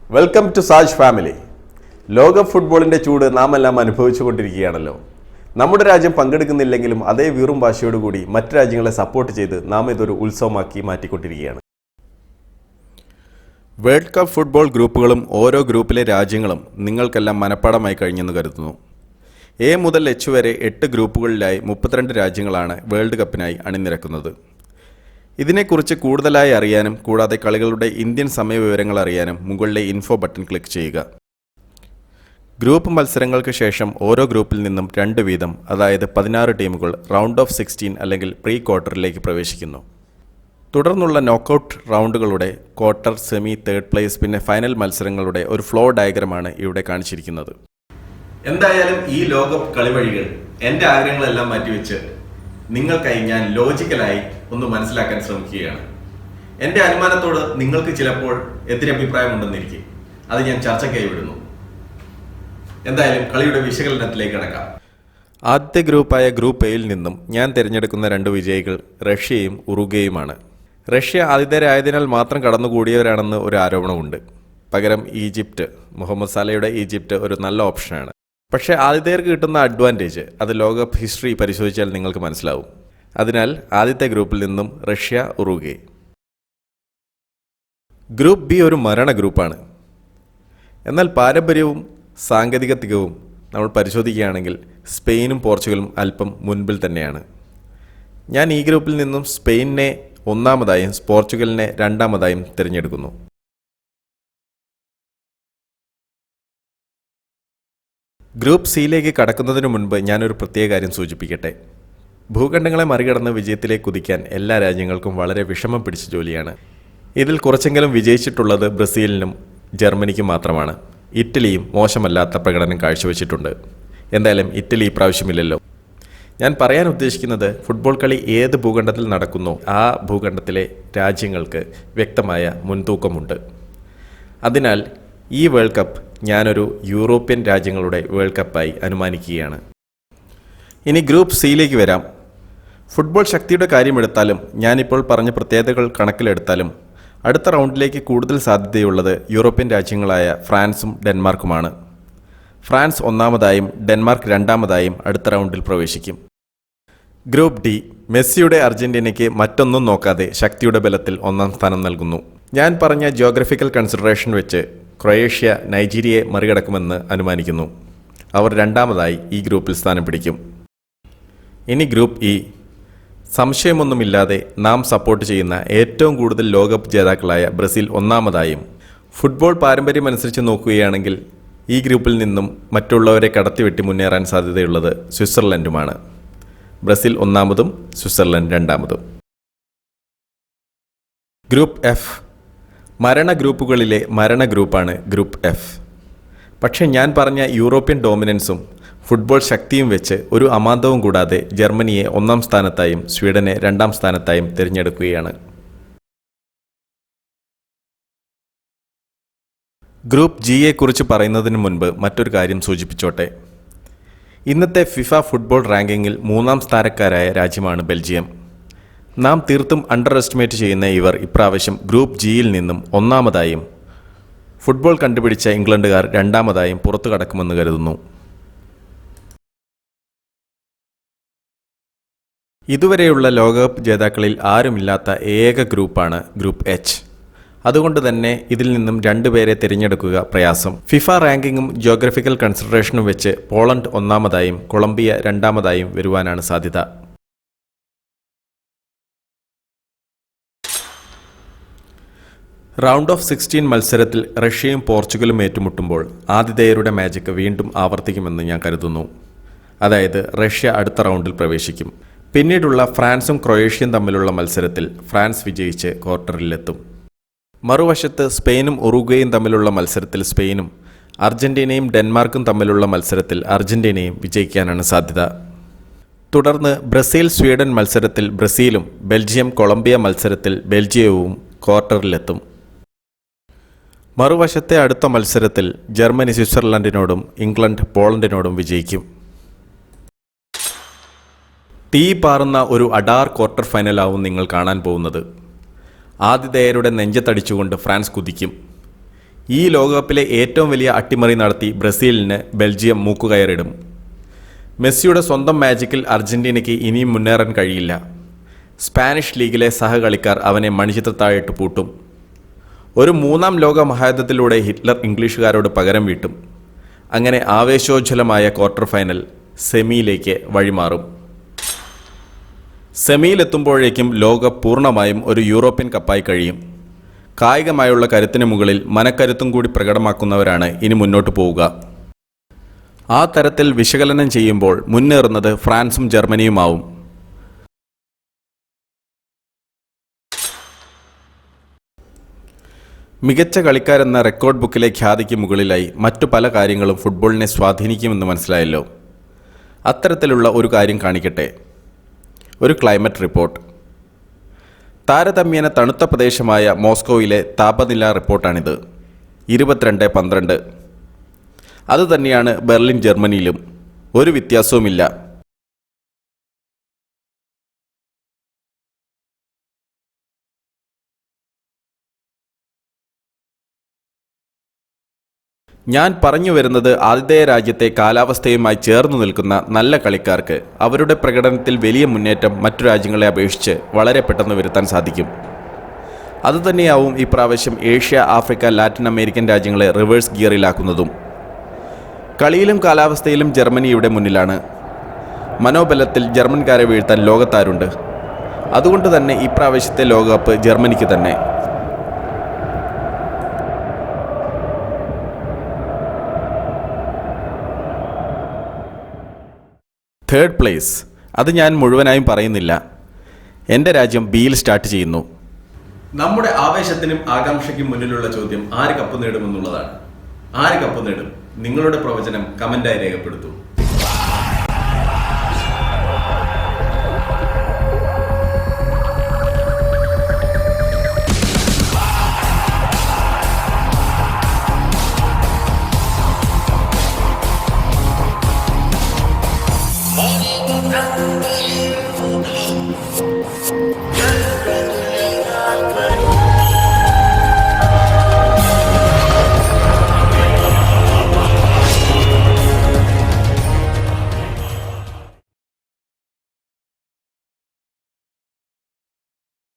Welcome to Saj family. ലോക ഫുട്ബോളിൻ്റെ ചൂട് നാം എല്ലാം അനുഭവിച്ചു കൊണ്ടിരിക്കുകയാണല്ലോ. നമ്മുടെ രാജ്യം പങ്കെടുക്കുന്നില്ലെങ്കിലും അതേ വീറും വാശിയോടുകൂടി മറ്റ് രാജ്യങ്ങളെ സപ്പോർട്ട് ചെയ്ത് നാം ഇതൊരു ഉത്സവമാക്കി മാറ്റിക്കൊണ്ടിരിക്കുകയാണ്. വേൾഡ് കപ്പ് ഫുട്ബോൾ ഗ്രൂപ്പുകളും ഓരോ ഗ്രൂപ്പിലെ രാജ്യങ്ങളും നിങ്ങൾക്കെല്ലാം മനഃപ്പാടമായി കഴിഞ്ഞെന്ന് കരുതുന്നു. എ മുതൽ എച്ച് വരെ 8 ഗ്രൂപ്പുകളിലായി 32 രാജ്യങ്ങളാണ് വേൾഡ് കപ്പിനായി അണിനിരക്കുന്നത്. ഇതിനെക്കുറിച്ച് കൂടുതലായി അറിയാനും കൂടാതെ കളികളുടെ ഇന്ത്യൻ സമയവിവരങ്ങൾ അറിയാനും മുകളിലെ ഇൻഫോ ബട്ടൺ ക്ലിക്ക് ചെയ്യുക. ഗ്രൂപ്പ് മത്സരങ്ങൾക്ക് ശേഷം ഓരോ ഗ്രൂപ്പിൽ നിന്നും 2 വീതം, അതായത് 16 ടീമുകൾ റൗണ്ട് ഓഫ് 16 അല്ലെങ്കിൽ പ്രീ ക്വാർട്ടറിലേക്ക് പ്രവേശിക്കുന്നു. തുടർന്നുള്ള നോക്കൌട്ട് റൗണ്ടുകളുടെ ക്വാർട്ടർ, സെമി, തേർഡ് പ്ലേസ് പിന്നെ ഫൈനൽ മത്സരങ്ങളുടെ ഒരു ഫ്ലോ ഡയഗ്രമാണ് ഇവിടെ കാണിച്ചിരിക്കുന്നത്. എന്തായാലും ഈ ലോകകപ്പ് കളിവഴികൾ എൻ്റെ ആഗ്രഹങ്ങളെല്ലാം മാറ്റിവെച്ച് നിങ്ങൾക്കായി ഞാൻ ലോജിക്കലായി ഒന്ന് മനസ്സിലാക്കാൻ ശ്രമിക്കുകയാണ്. എൻ്റെ അനുമാനത്തോട് നിങ്ങൾക്ക് ചിലപ്പോൾ എതിരഭിപ്രായമുണ്ടെന്നിരിക്കും. അത് ഞാൻ ചർച്ചയ്ക്കായി വിടുന്നു. എന്തായാലും കളിയുടെ വിശകലനത്തിലേക്ക് കടക്കാം. ആദ്യത്തെ ഗ്രൂപ്പായ ഗ്രൂപ്പ് എയിൽ നിന്നും ഞാൻ തിരഞ്ഞെടുക്കുന്ന 2 വിജയികൾ റഷ്യയും ഉറുഗ്വേയുമാണ്. റഷ്യ ആതിഥേയരായതിനാൽ മാത്രം കടന്നുകൂടിയവരാണെന്ന് ഒരു ആരോപണമുണ്ട്. പകരം ഈജിപ്റ്റ്, മുഹമ്മദ് സാലയുടെ ഈജിപ്റ്റ് ഒരു നല്ല ഓപ്ഷനാണ്. പക്ഷേ ആതിഥേയർക്ക് കിട്ടുന്ന അഡ്വാൻറ്റേജ് അത് ലോകകപ്പ് ഹിസ്റ്ററി പരിശോധിച്ചാൽ നിങ്ങൾക്ക് മനസ്സിലാവും. അതിനാൽ ആദ്യത്തെ ഗ്രൂപ്പിൽ നിന്നും റഷ്യ, ഉറുഗ്വേ. ഗ്രൂപ്പ് ബി ഒരു മരണ ഗ്രൂപ്പാണ്. എന്നാൽ പാരമ്പര്യവും സാങ്കേതിക തികവും നമ്മൾ പരിശോധിക്കുകയാണെങ്കിൽ സ്പെയിനും പോർച്ചുഗലും അല്പം മുൻപിൽ തന്നെയാണ്. ഞാൻ ഈ ഗ്രൂപ്പിൽ നിന്നും സ്പെയിനിനെ 1-ാമതായും പോർച്ചുഗലിനെ 2-ാമതായും തിരഞ്ഞെടുക്കുന്നു. ഗ്രൂപ്പ് സിയിലേക്ക് കടക്കുന്നതിന് മുൻപ് ഞാനൊരു പ്രത്യേക കാര്യം സൂചിപ്പിക്കട്ടെ. ഭൂഖണ്ഡങ്ങളെ മറികടന്ന് വിജയത്തിലേക്ക് കുതിക്കാൻ എല്ലാ രാജ്യങ്ങൾക്കും വളരെ വിഷമം പിടിച്ച ജോലിയാണ്. ഇതിൽ കുറച്ചെങ്കിലും വിജയിച്ചിട്ടുള്ളത് ബ്രസീലിനും ജർമ്മനിക്കും മാത്രമാണ്. ഇറ്റലിയും മോശമല്ലാത്ത പ്രകടനം കാഴ്ചവെച്ചിട്ടുണ്ട്. എന്തായാലും ഇറ്റലി ഇപ്രാവശ്യമില്ലല്ലോ. ഞാൻ പറയാൻ ഉദ്ദേശിക്കുന്നത് ഫുട്ബോൾ കളി ഏത് ഭൂഖണ്ഡത്തിൽ നടക്കുന്നോ ആ ഭൂഖണ്ഡത്തിലെ രാജ്യങ്ങൾക്ക് വ്യക്തമായ മുൻതൂക്കമുണ്ട്. അതിനാൽ ഈ വേൾഡ് കപ്പ് ഞാനൊരു യൂറോപ്യൻ രാജ്യങ്ങളുടെ വേൾഡ് കപ്പായി അനുമാനിക്കുകയാണ്. ഇനി ഗ്രൂപ്പ് സിയിലേക്ക് വരാം. ഫുട്ബോൾ ശക്തിയുടെ കാര്യമെടുത്താലും ഞാനിപ്പോൾ പറഞ്ഞ പ്രത്യേകതകൾ കണക്കിലെടുത്താലും അടുത്ത റൗണ്ടിലേക്ക് കൂടുതൽ സാധ്യതയുള്ളത് യൂറോപ്യൻ രാജ്യങ്ങളായ ഫ്രാൻസും ഡെൻമാർക്കുമാണ്. ഫ്രാൻസ് 1-ാമതായും ഡെൻമാർക്ക് 2-ാമതായും അടുത്ത റൗണ്ടിൽ പ്രവേശിക്കും. ഗ്രൂപ്പ് ഡി മെസ്സിയുടെ അർജന്റീനയ്ക്ക് മറ്റൊന്നും നോക്കാതെ ശക്തിയുടെ ബലത്തിൽ 1-ാം സ്ഥാനം നൽകുന്നു. ഞാൻ പറഞ്ഞ ജിയോഗ്രഫിക്കൽ കൺസിഡറേഷൻ വെച്ച് ക്രൊയേഷ്യ നൈജീരിയയെ മറികടക്കുമെന്ന് അനുമാനിക്കുന്നു. അവർ 2-ാമതായി ഈ ഗ്രൂപ്പിൽ സ്ഥാനം പിടിക്കും. ഇനി ഗ്രൂപ്പ് ഇ. സംശയമൊന്നുമില്ലാതെ നാം സപ്പോർട്ട് ചെയ്യുന്ന ഏറ്റവും കൂടുതൽ ലോകകപ്പ് ജേതാക്കളായ ബ്രസീൽ 1-ാമതായും, ഫുട്ബോൾ പാരമ്പര്യമനുസരിച്ച് നോക്കുകയാണെങ്കിൽ ഈ ഗ്രൂപ്പിൽ നിന്നും മറ്റുള്ളവരെ കടത്തിവെട്ടി മുന്നേറാൻ സാധ്യതയുള്ളത് സ്വിറ്റ്സർലൻഡുമാണ്. ബ്രസീൽ 1-ാമതും സ്വിറ്റ്സർലൻഡ് 2-ാമതും. Group F. മരണ ഗ്രൂപ്പുകളിലെ മരണ ഗ്രൂപ്പാണ് ഗ്രൂപ്പ് എഫ്. പക്ഷേ ഞാൻ പറഞ്ഞ യൂറോപ്യൻ ഡോമിനൻസും ഫുട്ബോൾ ശക്തിയും വെച്ച് ഒരു അമാന്തവും കൂടാതെ ജർമ്മനിയെ 1-ാം സ്ഥാനത്തായും സ്വീഡനെ 2-ാം സ്ഥാനത്തായും തിരഞ്ഞെടുക്കുകയാണ്. ഗ്രൂപ്പ് ജിയെക്കുറിച്ച് പറയുന്നതിന് മുൻപ് മറ്റൊരു കാര്യം സൂചിപ്പിച്ചോട്ടെ. ഇന്നത്തെ ഫിഫ ഫുട്ബോൾ റാങ്കിങ്ങിൽ 3-ാം സ്ഥാനക്കാരായ രാജ്യമാണ് ബെൽജിയം. നാം തീർത്തും അണ്ടർ എസ്റ്റിമേറ്റ് ചെയ്യുന്ന ഇവർ ഇപ്രാവശ്യം ഗ്രൂപ്പ് ജിയിൽ നിന്നും 1-ാമതായും ഫുട്ബോൾ കണ്ടുപിടിച്ച ഇംഗ്ലണ്ടുകാർ 2-ാമതായും പുറത്തു കടക്കുമെന്ന് കരുതുന്നു. ഇതുവരെയുള്ള ലോകകപ്പ് ജേതാക്കളിൽ ആരുമില്ലാത്ത ഏക ഗ്രൂപ്പാണ് ഗ്രൂപ്പ് എച്ച്. അതുകൊണ്ട് തന്നെ ഇതിൽ നിന്നും 2 പേരെ തിരഞ്ഞെടുക്കുക പ്രയാസം. ഫിഫ റാങ്കിങ്ങും ജിയോഗ്രഫിക്കൽ കൺസിഡറേഷനും വെച്ച് പോളണ്ട് 1-ാമതായും കൊളംബിയ 2-ാമതായും വരുവാനാണ് സാധ്യത. റൗണ്ട് ഓഫ് 16 മത്സരത്തിൽ റഷ്യയും പോർച്ചുഗലും ഏറ്റുമുട്ടുമ്പോൾ ആതിഥേയരുടെ മാജിക് വീണ്ടും ആവർത്തിക്കുമെന്ന് ഞാൻ കരുതുന്നു. അതായത് റഷ്യ അടുത്ത റൗണ്ടിൽ പ്രവേശിക്കും. പിന്നീടുള്ള ഫ്രാൻസും ക്രൊയേഷ്യയും തമ്മിലുള്ള മത്സരത്തിൽ ഫ്രാൻസ് വിജയിച്ച് ക്വാർട്ടറിലെത്തും. മറുവശത്ത് സ്പെയിനും ഉറുഗ്വേയും തമ്മിലുള്ള മത്സരത്തിൽ സ്പെയിനും അർജന്റീനയും ഡെൻമാർക്കും തമ്മിലുള്ള മത്സരത്തിൽ അർജന്റീനയും വിജയിക്കാനാണ് സാധ്യത. തുടർന്ന് ബ്രസീൽ സ്വീഡൻ മത്സരത്തിൽ ബ്രസീലും ബെൽജിയം കൊളംബിയ മത്സരത്തിൽ ബെൽജിയവും ക്വാർട്ടറിലെത്തും. മറുവശത്തെ അടുത്ത മത്സരത്തിൽ ജർമ്മനി സ്വിറ്റ്സർലൻഡിനോടും ഇംഗ്ലണ്ട് പോളണ്ടിനോടും വിജയിക്കും. തീ പാറുന്ന ഒരു അഡാർ ക്വാർട്ടർ ഫൈനലാവും നിങ്ങൾ കാണാൻ പോകുന്നത്. ആതിഥേയരുടെ നെഞ്ചത്തടിച്ചുകൊണ്ട് ഫ്രാൻസ് കുതിക്കും. ഈ ലോകകപ്പിലെ ഏറ്റവും വലിയ അട്ടിമറി നടത്തി ബ്രസീലിന് ബെൽജിയം മൂക്കുകയറിടും. മെസ്സിയുടെ സ്വന്തം മാജിക്കിൽ അർജന്റീനയ്ക്ക് ഇനിയും മുന്നേറാൻ കഴിയില്ല. സ്പാനിഷ് ലീഗിലെ സഹകളിക്കാർ അവനെ മണിച്ചിത്രത്താഴിട്ട് പൂട്ടും. ഒരു മൂന്നാം ലോക മഹായുദ്ധത്തിലൂടെ ഹിറ്റ്ലർ ഇംഗ്ലീഷുകാരോട് പകരം വീട്ടും. അങ്ങനെ ആവേശോജ്വലമായ ക്വാർട്ടർ ഫൈനൽ സെമിയിലേക്ക് വഴിമാറും. സെമിയിലെത്തുമ്പോഴേക്കും ലോകകപ്പ് പൂർണ്ണമായും ഒരു യൂറോപ്യൻ കപ്പായി കഴിയും. കായികമായുള്ള കരുത്തിന് മുകളിൽ മനക്കരുത്തും കൂടി പ്രകടമാക്കുന്നവരാണ് ഇനി മുന്നോട്ട് പോവുക. ആ തരത്തിൽ വിശകലനം ചെയ്യുമ്പോൾ മുന്നേറുന്നത് ഫ്രാൻസും ജർമ്മനിയുമാവും. മികച്ച കളിക്കാരെന്ന റെക്കോർഡ് ബുക്കിലെ ഖ്യാതിക്ക് മുകളിലായി മറ്റു പല കാര്യങ്ങളും ഫുട്ബോളിനെ സ്വാധീനിക്കുമെന്ന് മനസ്സിലായല്ലോ. അത്തരത്തിലുള്ള ഒരു കാര്യം കാണിക്കട്ടെ. ഒരു ക്ലൈമറ്റ് റിപ്പോർട്ട്. താരതമ്യേന തണുത്ത പ്രദേശമായ മോസ്കോയിലെ താപനില റിപ്പോർട്ടാണിത്. 22.12. അതുതന്നെയാണ് ബെർലിൻ ജർമ്മനിയിലും. ഒരു വ്യത്യാസവുമില്ല. ഞാൻ പറഞ്ഞു വരുന്നത് ആതിഥേയ രാജ്യത്തെ കാലാവസ്ഥയുമായി ചേർന്നു നിൽക്കുന്ന നല്ല കളിക്കാർക്ക് അവരുടെ പ്രകടനത്തിൽ വലിയ മുന്നേറ്റം മറ്റു രാജ്യങ്ങളെ അപേക്ഷിച്ച് വളരെ പെട്ടെന്ന് വരുത്താൻ സാധിക്കും. അതുതന്നെയാവും ഇപ്രാവശ്യം ഏഷ്യ, ആഫ്രിക്ക, ലാറ്റിൻ അമേരിക്കൻ രാജ്യങ്ങളെ റിവേഴ്സ് ഗിയറിലാക്കുന്നതും. കളിയിലും കാലാവസ്ഥയിലും ജർമ്മനി ഇവിടെ മുന്നിലാണ്. മനോബലത്തിൽ ജർമ്മൻകാരെ വീഴ്ത്താൻ ലോകത്താരുണ്ട്. അതുകൊണ്ട് തന്നെ ഇപ്രാവശ്യത്തെ ലോകകപ്പ് ജർമ്മനിക്ക് തന്നെ. തേർഡ് പ്ലേസ്, അത് ഞാൻ മുഴുവനായും പറയുന്നില്ല. എൻ്റെ രാജ്യം ബിയിൽ സ്റ്റാർട്ട് ചെയ്യുന്നു. നമ്മുടെ ആവേശത്തിനും ആകാംക്ഷയ്ക്കും മുന്നിലുള്ള ചോദ്യം ആര് കപ്പ് നേടുമെന്നുള്ളതാണ്. ആര് കപ്പ് നേടും? നിങ്ങളുടെ പ്രവചനം കമൻ്റായി രേഖപ്പെടുത്തൂ.